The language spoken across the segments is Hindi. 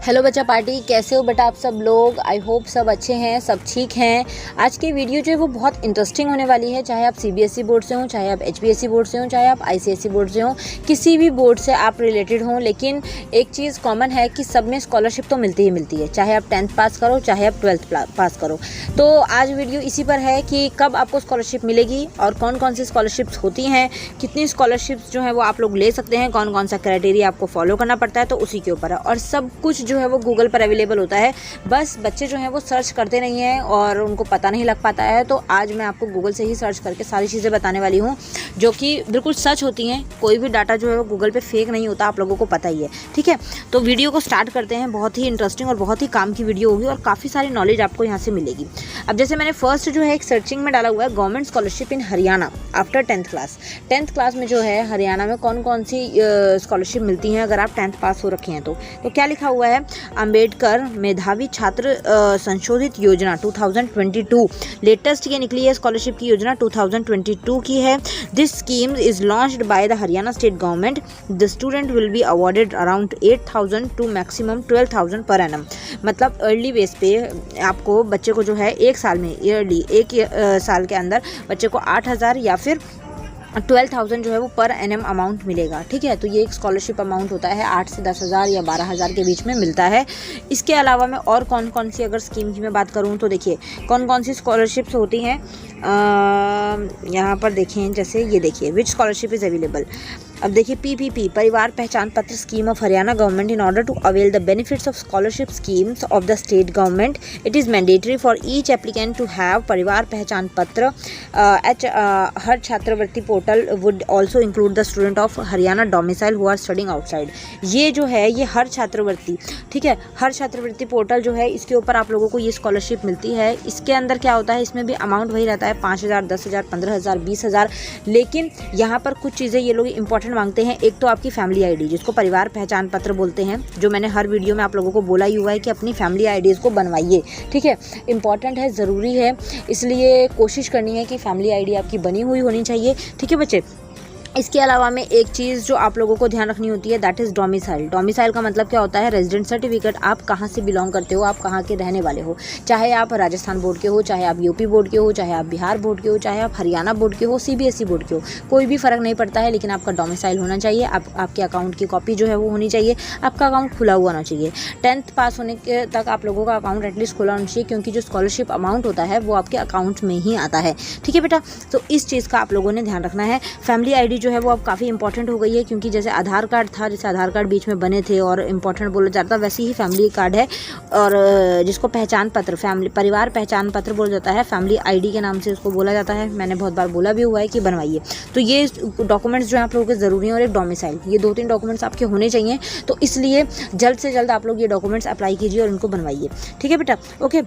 हेलो बच्चा पार्टी, कैसे हो बेटा आप सब लोग। आई होप सब अच्छे हैं, सब ठीक हैं। आज की वीडियो जो है वो बहुत इंटरेस्टिंग होने वाली है। चाहे आप सीबीएसई बोर्ड से हो, चाहे आप एचपीएससी बोर्ड से हो, चाहे आप आईसीएसई बोर्ड से हो, किसी भी बोर्ड से आप रिलेटेड हो, लेकिन एक चीज़ कॉमन है कि सब में स्कॉलरशिप तो मिलती ही मिलती है। चाहे आप 10th पास करो, चाहे आप 12th पास करो। तो आज वीडियो इसी पर है कि कब आपको स्कॉलरशिप मिलेगी और कौन कौन सी स्कॉलरशिप्स होती हैं, कितनी स्कॉलरशिप्स जो है वो आप लोग ले सकते हैं, कौन कौन सा क्राइटेरिया आपको फॉलो करना पड़ता है, तो उसी के ऊपर है। और सब कुछ जो है वो गूगल पर अवेलेबल होता है। बस बच्चे जो हैं वो सर्च करते नहीं हैं और उनको पता नहीं लग पाता है। तो आज मैं आपको गूगल से ही सर्च करके सारी चीज़ें बताने वाली हूँ जो कि बिल्कुल सच होती हैं। कोई भी डाटा जो है वो गूगल पे फेक नहीं होता, आप लोगों को पता ही है। ठीक है, तो वीडियो को स्टार्ट करते हैं। बहुत ही इंटरेस्टिंग और बहुत ही काम की वीडियो होगी और काफ़ी सारी नॉलेज आपको यहाँ से मिलेगी। अब जैसे मैंने फर्स्ट जो है एक सर्चिंग में डाला हुआ है, government scholarship in Haryana after 10th class. 10th class में जो है हरियाणा में कौन कौन सी स्कॉलरशिप मिलती हैं अगर आप 10th पास हो रखे हैं तो क्या लिखा हुआ है, अंबेडकर मेधावी छात्र संशोधित योजना 2022। लेटेस्ट ये निकली है स्कॉलरशिप की योजना 2022 की है। This scheme is launched by the Haryana state government. The student will be awarded around 8,000 to maximum 12,000 per annum. मतलब अर्ली बेस पे आपको बच्चे को जो है एक साल में साल के अंदर बच्चे को 8,000 या फिर 12,000 जो है वो पर एनम अमाउंट मिलेगा। ठीक है, तो ये एक स्कॉलरशिप अमाउंट होता है, 8 से 10,000 या 12,000 के बीच में मिलता है। इसके अलावा मैं और कौन कौन सी अगर स्कीम की मैं बात करूँ तो देखिए कौन कौन सी स्कॉलरशिप्स होती हैं। यहाँ पर देखें, जैसे ये देखिए विच स्कॉलरशिप इज़ अवेलेबल। अब देखिए PPP, Parivar Pehchan Patra scheme of Haryana government. In order to avail the benefits of scholarship schemes of the state government, it is mandatory for each applicant to have Parivar Pehchan Patra. Har Chhatravritti portal would also include the student of Haryana domicile who are studying outside. ये जो है ये हर छात्रवृत्ति, ठीक है, हर छात्रवृत्ति पोर्टल जो है इसके ऊपर आप लोगों को ये स्कॉलरशिप मिलती है। इसके अंदर क्या होता है, इसमें भी अमाउंट वही रहता है 5,000, 10,000, 15,000, 20,000। लेकिन यहाँ पर कुछ चीज़ें ये लोग इंपॉर्टेंट मांगते हैं। एक तो आपकी फैमिली आईडी, जिसको परिवार पहचान पत्र बोलते हैं, जो मैंने हर वीडियो में आप लोगों को बोला ही हुआ है कि अपनी फैमिली आईडीज़ को बनवाइए। ठीक है, इंपॉर्टेंट है, ज़रूरी है, इसलिए कोशिश करनी है कि फैमिली आईडी आपकी बनी हुई होनी चाहिए। ठीक है बच्चे, इसके अलावा में एक चीज़ जो आप लोगों को ध्यान रखनी होती है, दैट इज़ डोमिसाइल। डोमिसाइल का मतलब क्या होता है, रेजिडेंट सर्टिफिकेट। आप कहाँ से बिलोंग करते हो, आप कहाँ के रहने वाले हो। चाहे आप राजस्थान बोर्ड के हो, चाहे आप यूपी बोर्ड के हो, चाहे आप बिहार बोर्ड के हो, चाहे आप हरियाणा बोर्ड के हो, सीबीएसई बोर्ड के हो, कोई भी फ़र्क नहीं पड़ता है, लेकिन आपका डोमिसाइल होना चाहिए। आपके अकाउंट की कॉपी जो है वो होनी चाहिए, आपका अकाउंट खुला हुआ होना चाहिए। 10th पास होने के तक आप लोगों का अकाउंट एटलीस्ट खुला होना चाहिए, क्योंकि जो स्कॉलरशिप अमाउंट होता है वो आपके अकाउंट में ही आता है। ठीक है बेटा, तो इस चीज़ का आप लोगों ने ध्यान रखना है। फैमिली आईडी जो है वो अब काफ़ी इंपॉर्टेंट हो गई है, क्योंकि जैसे आधार कार्ड था, जैसे आधार कार्ड बीच में बने थे और इंपॉर्टेंट बोला जाता था, वैसे ही फैमिली कार्ड है। और जिसको पहचान पत्र, फैमिली परिवार पहचान पत्र बोला जाता है, फैमिली आईडी के नाम से उसको बोला जाता है। मैंने बहुत बार बोला भी हुआ है कि बनवाइए। तो ये डॉक्यूमेंट्स जो है आप लोगों के ज़रूरी हैं, और एक डोमिसाइल, ये 2-3 डॉक्यूमेंट्स आपके होने चाहिए। तो इसलिए जल्द से जल्द आप लोग ये डॉक्यूमेंट्स अप्लाई कीजिए और इनको बनवाइए। ठीक है बेटा, ओके।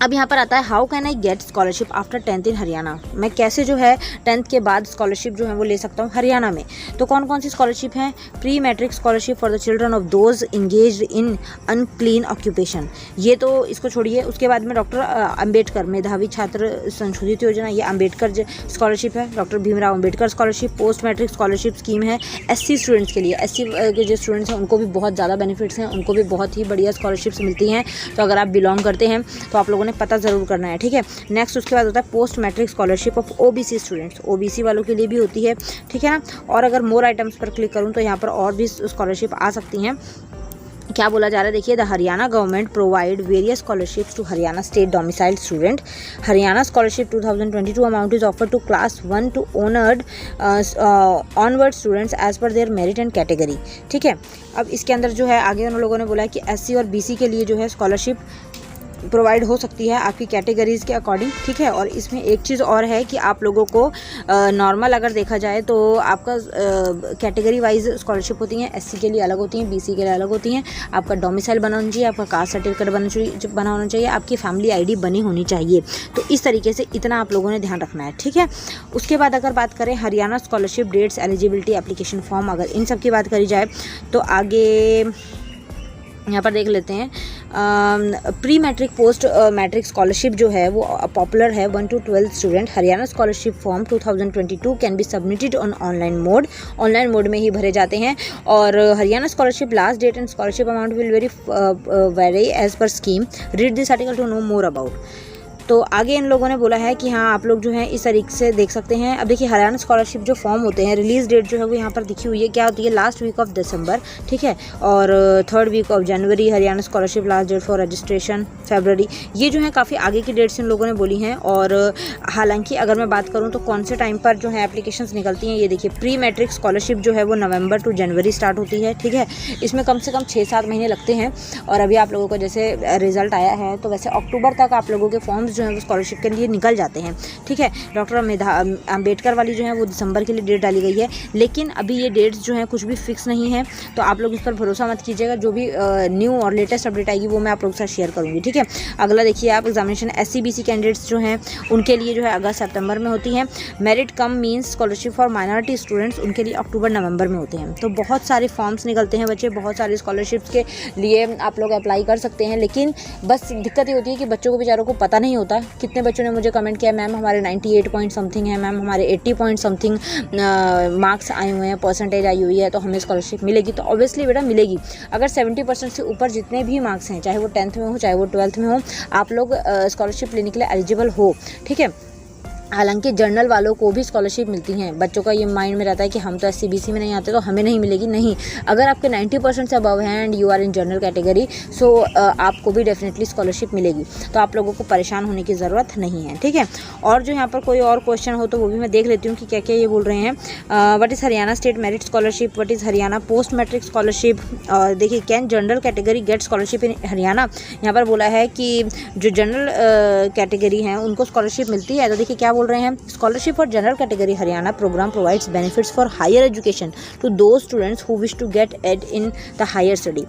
अब यहाँ पर आता है, how can I get scholarship after 10th इन हरियाणा। मैं कैसे जो है 10th के बाद स्कॉलरशिप जो है वो ले सकता हूँ हरियाणा में। तो कौन कौन सी स्कॉलरशिप हैं, pre matric scholarship for the children of those engaged in unclean occupation. ये तो इसको छोड़िए। उसके बाद में डॉक्टर अंबेडकर मेधावी छात्र संशोधित योजना, ये अंबेडकर स्कॉलरशिप है। Doctor Bhimrao Ambedkar scholarship post matric scholarship scheme है एससी स्टूडेंट्स के लिए। एससी के जो स्टूडेंट्स हैं उनको भी बहुत ज़्यादा बेनिफिट्स हैं, उनको भी बहुत ही बढ़िया स्कॉलरशिप्स मिलती हैं। तो अगर आप बिलोंग करते हैं तो आप लोगों ने पता ज़रूर करना है। ठीक है, नेक्स्ट उसके बाद होता है post matric scholarship of OBC students. OBC वालों के लिए भी होती है। ठीक है ना, और अगर मोर आइटम्स पर क्लिक करूं तो यहाँ पर और भी स्कॉलरशिप आ सकती हैं। क्या बोला जा रहा है, देखिए, the Haryana government provide various scholarships to Haryana state domiciled student. Haryana scholarship 2022 amount is offer to class 1 to onward students as per their merit and category. ठीक है, अब इसके अंदर जो है आगे उन लोगों ने बोला है कि एससी और बीसी के लिए जो है स्कॉलरशिप प्रोवाइड हो सकती है आपकी कैटेगरीज़ के अकॉर्डिंग। ठीक है, और इसमें एक चीज़ और है कि आप लोगों को नॉर्मल अगर देखा जाए तो आपका कैटेगरी वाइज स्कॉलरशिप होती हैं। एससी के लिए अलग होती हैं, बीसी के लिए अलग होती हैं। आपका डोमिसाइल बना होना चाहिए, आपका कास्ट सर्टिफिकेट बना होना चाहिए, आपकी फैमिली आईडी बनी होनी चाहिए। तो इस तरीके से इतना आप लोगों ने ध्यान रखना है। ठीक है, उसके बाद अगर बात करें Haryana scholarship dates, eligibility, application form, अगर इन सब की बात करी जाए तो आगे यहाँ पर देख लेते हैं। Pre matric post matric scholarship जो है वो पॉपुलर है 1 to 12 student. Haryana scholarship form 2022 can be submitted on online mode में ही भरे जाते हैं। और Haryana scholarship last date and scholarship amount will vary as per scheme. Read this article to know more about. तो आगे इन लोगों ने बोला है कि हाँ आप लोग जो है इस तरीके से देख सकते हैं। अब देखिए हरियाणा स्कॉलरशिप जो फॉर्म होते हैं, रिलीज डेट जो है वो यहाँ पर लिखी हुई है, क्या होती है, लास्ट वीक ऑफ दिसंबर, ठीक है, और 3rd week of January. Haryana scholarship last date for registration February. ये जो है काफ़ी आगे की डेट्स इन लोगों ने बोली हैं। और हालांकि अगर मैं बात करूँ तो कौन से टाइम पर जो है एप्लीकेशंस निकलती हैं, ये देखिए प्री मैट्रिक स्कॉलरशिप जो है वो नवंबर टू जनवरी स्टार्ट होती है, ठीक है। इसमें कम से कम 6-7 महीने लगते हैं। और अभी आप लोगों को जैसे रिजल्ट आया है तो वैसे अक्टूबर तक आप लोगों के फॉर्म्स जो है वो स्कॉलरशिप के लिए निकल जाते हैं, ठीक है। डॉक्टर अम्बेडकर वाली जो है वो दिसंबर के लिए डेट डाली गई है, लेकिन अभी ये डेट्स जो हैं कुछ भी फिक्स नहीं है, तो आप लोग इस पर भरोसा मत कीजिएगा। जो भी न्यू और लेटेस्ट अपडेट आएगी वो मैं आप लोगों के साथ शेयर करूँगी, ठीक है। अगला देखिए आप, एग्जामिनेशन SC/BC कैंडिडेट्स जो हैं उनके लिए जो है अगस्त-सितंबर में होती है। Merit come means scholarship for minority students उनके लिए अक्टूबर-नवंबर में होते हैं। तो बहुत सारे फॉर्म्स निकलते हैं बच्चे, बहुत सारे स्कॉलरशिप्स के लिए आप लोग अप्लाई कर सकते हैं। लेकिन बस दिक्कत ये होती है कि बच्चों को बेचारों को पता नहीं होता। कितने बच्चों ने मुझे कमेंट किया, मैम हमारे 98 पॉइंट समथिंग है, मैम हमारे 80 पॉइंट समथिंग मार्क्स आए हुए हैं, परसेंटेज आई हुई है, तो हमें स्कॉलरशिप मिलेगी। तो ऑब्वियसली बेटा मिलेगी। अगर 70% से ऊपर जितने भी मार्क्स हैं, चाहे वो 10th में हो चाहे वो 12th में हो, आप लोग स्कॉलरशिप लेने के लिए एलिजिबल हो, ठीक है। हालांकि जनरल वालों को भी स्कॉलरशिप मिलती हैं। बच्चों का ये माइंड में रहता है कि हम तो SC/BC में नहीं आते तो हमें नहीं मिलेगी। नहीं, अगर आपके 90% से अबव हैं and you are in general category, so आपको भी डेफिनेटली स्कॉलरशिप मिलेगी। तो आप लोगों को परेशान होने की ज़रूरत नहीं है, ठीक है। और जो यहाँ पर कोई और क्वेश्चन हो तो वो भी मैं देख लेती हूँ कि क्या क्या ये बोल रहे हैं। What is Haryana state merit scholarship, what is Haryana post matric scholarship. देखिए, can general category get scholarship in Haryana. यहाँ पर बोला है कि जो जनरल कैटेगरी हैं उनको स्कॉलरशिप मिलती है। तो देखिए क्या बोल रहे हैं, scholarship for general category Haryana program provides benefits for higher education to those students who wish to get aid in the higher study.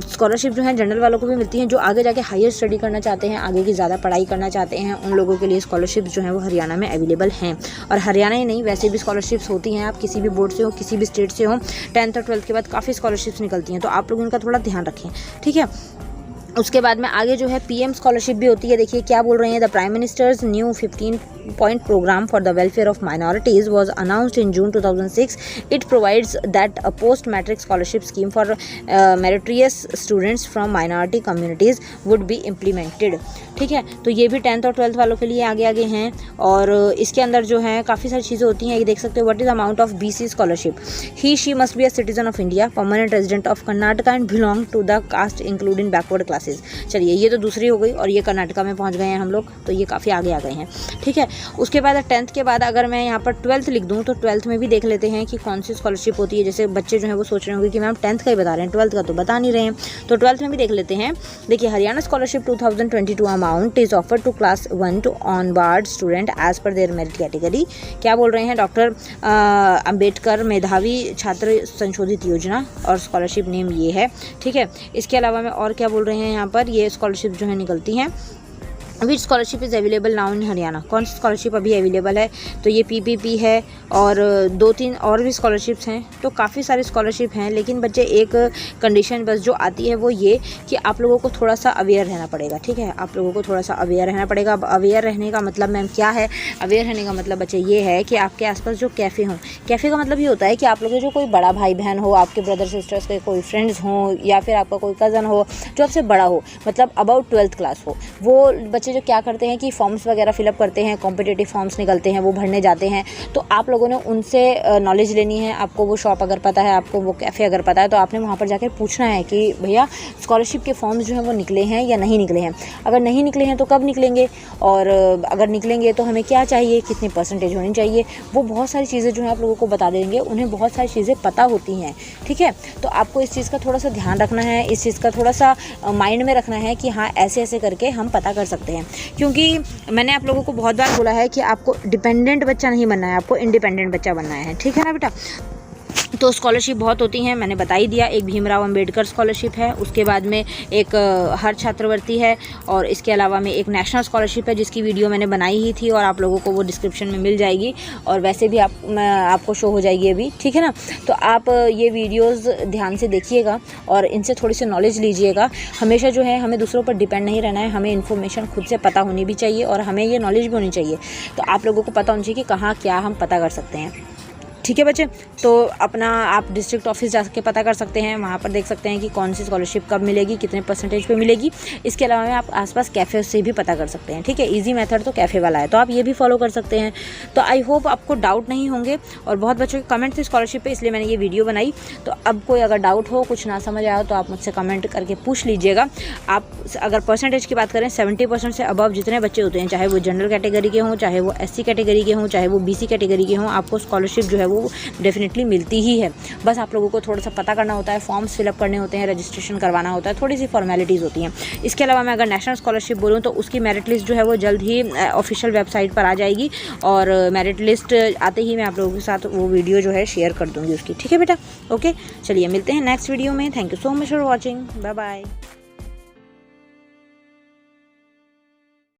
Scholarship जो है जनरल वालों को भी मिलती हैं, जो आगे जाके हायर स्टडी करना चाहते हैं, आगे की ज़्यादा पढ़ाई करना चाहते हैं, उन लोगों के लिए स्कॉलरशिप जो है वो हरियाणा में अवेलेबल हैं। और हरियाणा ही नहीं, वैसे भी स्कॉलरशिप्स होती हैं, आप किसी भी बोर्ड से हो, किसी भी स्टेट से हो, 10th और 12th के बाद काफ़ी स्कॉलरशिप्स निकलती हैं, तो आप लोग इनका थोड़ा ध्यान रखें, ठीक है। उसके बाद में आगे जो है PM स्कॉलरशिप भी होती है। देखिए क्या बोल रहे हैं, the prime ministers new 15 point program for the welfare of minorities was announced in June 2006. It provides that a post matric scholarship scheme for meritorious students from minority communities would be implemented, ठीक है। तो ये भी 10th और 12th वालों के लिए आगे आगे हैं। और इसके अंदर जो है काफ़ी सारी चीज़ें होती हैं, ये देख सकते हो। What is amount of BC scholarship, he she must be a citizen of India, permanent resident of Karnataka and belong to the caste including backward classes. चलिए ये तो दूसरी हो गई, और ये कर्नाटका में पहुंच गए हैं हम लोग, तो ये काफ़ी आगे आ गए हैं, ठीक है। उसके बाद 10th के बाद अगर मैं यहाँ पर 12th लिख दूँ तो 12th में भी देख लेते हैं कि कौन सी स्कॉलरशिप होती है। जैसे बच्चे जो हैं वो सोच रहे होंगे कि मैम 10th का ही बता रहे हैं, 12th का तो बता नहीं रहे हैं, तो 12th में भी देख लेते हैं। देखिए, Haryana scholarship 2022 amount is offered to class 1 to onward student as per their merit category. क्या बोल रहे हैं, डॉक्टर अम्बेडकर मेधावी छात्र संशोधित योजना, और स्कॉलरशिप नेम ये है, ठीक है। इसके अलावा में और क्या बोल रहे हैं, यहाँ पर ये स्कॉलरशिप जो है निकलती हैं। Which scholarship is available now in Haryana, कौन सी स्कॉलरशिप अभी अवेलेबल है, तो ये PPP है, और 2-3 और भी स्कॉलरशिप्स हैं। तो काफ़ी सारी स्कॉलरशिप हैं, लेकिन बच्चे एक कंडीशन बस जो आती है वो ये कि आप लोगों को थोड़ा सा अवेयर रहना पड़ेगा, ठीक है। आप लोगों को थोड़ा सा अवेयर रहना पड़ेगा। अब अवेयर रहने का मतलब मैम क्या है, अवेयर रहने का मतलब बच्चे ये है कि आपके आसपास जो कैफ़े हों, कैफ़े का मतलब ये होता है कि आप लोगों के जो कोई बड़ा भाई बहन हो, आपके ब्रदर सिस्टर्स के कोई फ्रेंड्स हों, या फिर आपका कोई कज़न हो जो आपसे बड़ा हो, मतलब अबाउट 12th क्लास हो, वो बच्चे जो क्या करते हैं कि फॉर्म्स वगैरह फिलअप करते हैं, कॉम्पिटिटिव फॉर्म्स निकलते हैं, वो भरने जाते हैं। तो आप लोगों ने उनसे नॉलेज लेनी है। आपको वो शॉप अगर पता है, आपको वो कैफ़े अगर पता है, तो आपने वहाँ पर जाकर पूछना है कि भैया स्कॉलरशिप के फॉर्म्स जो हैं वो निकले हैं या नहीं निकले हैं। अगर नहीं निकले हैं तो कब निकलेंगे, और अगर निकलेंगे तो हमें क्या चाहिए, कितनी परसेंटेज होनी चाहिए, वो बहुत सारी चीज़ें जो है आप लोगों को बता देंगे। उन्हें बहुत सारी चीज़ें पता होती हैं, ठीक है। तो आपको इस चीज़ का थोड़ा सा ध्यान रखना है, इस चीज़ का थोड़ा सा माइंड में रखना है कि हाँ ऐसे ऐसे करके हम पता कर सकते हैं। क्योंकि मैंने आप लोगों को बहुत बार बोला है कि आपको डिपेंडेंट बच्चा नहीं बनना है, आपको इंडिपेंडेंट बच्चा बनना है, ठीक है ना बेटा। तो स्कॉलरशिप बहुत होती हैं, मैंने बता ही दिया। एक भीमराव अंबेडकर स्कॉलरशिप है, उसके बाद में एक हर छात्रवृत्ति है, और इसके अलावा में एक नेशनल स्कॉलरशिप है जिसकी वीडियो मैंने बनाई ही थी और आप लोगों को वो डिस्क्रिप्शन में मिल जाएगी, और वैसे भी आपको शो हो जाएगी अभी, ठीक है ना। तो आप ये वीडियोज़ ध्यान से देखिएगा और इनसे थोड़ी सी नॉलेज लीजिएगा। हमेशा जो है हमें दूसरों पर डिपेंड नहीं रहना है, हमें इन्फॉर्मेशन खुद से पता होनी भी चाहिए और हमें ये नॉलेज भी होनी चाहिए। तो आप लोगों को पता होना चाहिए कि कहाँ क्या हम पता कर सकते हैं, ठीक है बच्चे। तो अपना आप डिस्ट्रिक्ट ऑफिस जाके पता कर सकते हैं, वहाँ पर देख सकते हैं कि कौन सी स्कॉलरशिप कब मिलेगी, कितने परसेंटेज पे मिलेगी। इसके अलावा में आप आसपास कैफ़े से भी पता कर सकते हैं, ठीक है। इजी मेथड तो कैफ़े वाला है, तो आप ये भी फॉलो कर सकते हैं। तो आई होप आपको डाउट नहीं होंगे, और बहुत बच्चों के कमेंट थे स्कॉलरशिप पे, इसलिए मैंने ये वीडियो बनाई। तो अब कोई अगर डाउट हो, कुछ ना समझ आया तो आप मुझसे कमेंट करके पूछ लीजिएगा। आप अगर परसेंटेज की बात करें, 70% से अबव जितने बच्चे होते हैं, चाहे वो जनरल कैटेगरी के हों, चाहे वो SC कैटेगरी के हों, चाहे वो BC कैटेगरी के हों, आपको स्कॉलरशिप जो है वो डेफिनेटली मिलती ही है। बस आप लोगों को थोड़ा सा पता करना होता है, फॉर्म्स फिलअप करने होते हैं, रजिस्ट्रेशन करवाना होता है, थोड़ी सी फॉर्मेलिटीज़ होती हैं। इसके अलावा मैं अगर नेशनल स्कॉलरशिप बोलूँ तो उसकी मेरिट लिस्ट जो है वो जल्द ही ऑफिशियल वेबसाइट पर आ जाएगी, और मेरिट लिस्ट आते ही मैं आप लोगों के साथ वो वीडियो जो है शेयर कर दूँगी उसकी, ठीक है बेटा। ओके, चलिए मिलते हैं नेक्स्ट वीडियो में। Thank you so much for watching, bye bye.